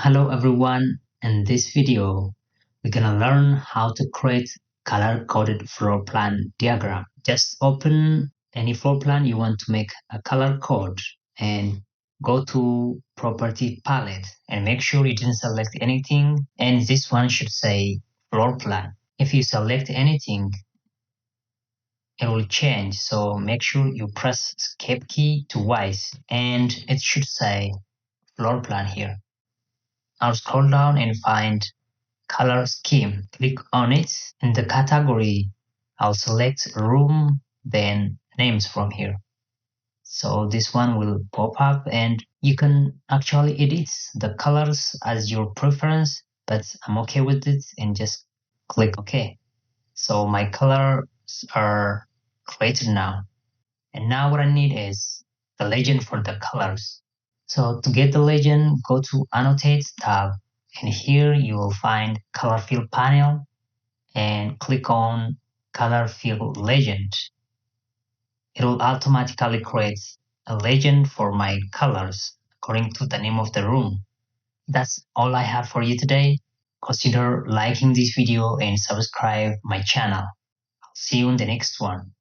Hello everyone, in this video we're gonna learn how to create color-coded floor plan diagram. Just open any floor plan you want to make a color code and go to property palette and make sure you didn't select anything, and this one should say floor plan. If you select anything it will change, so make sure you press escape key twice and it should say floor plan here. Now scroll down and find color scheme. Click on it. In the category, I'll select room, then names from here. So this one will pop up and you can actually edit the colors as your preference, but I'm okay with it and just click OK. So my colors are created now. And now what I need is the legend for the colors. So to get the legend, go to Annotate tab, and here you will find Color Fill panel and click on Color Fill Legend. It will automatically create a legend for my colors according to the name of the room. That's all I have for you today. Consider liking this video and subscribe my channel. I'll see you in the next one.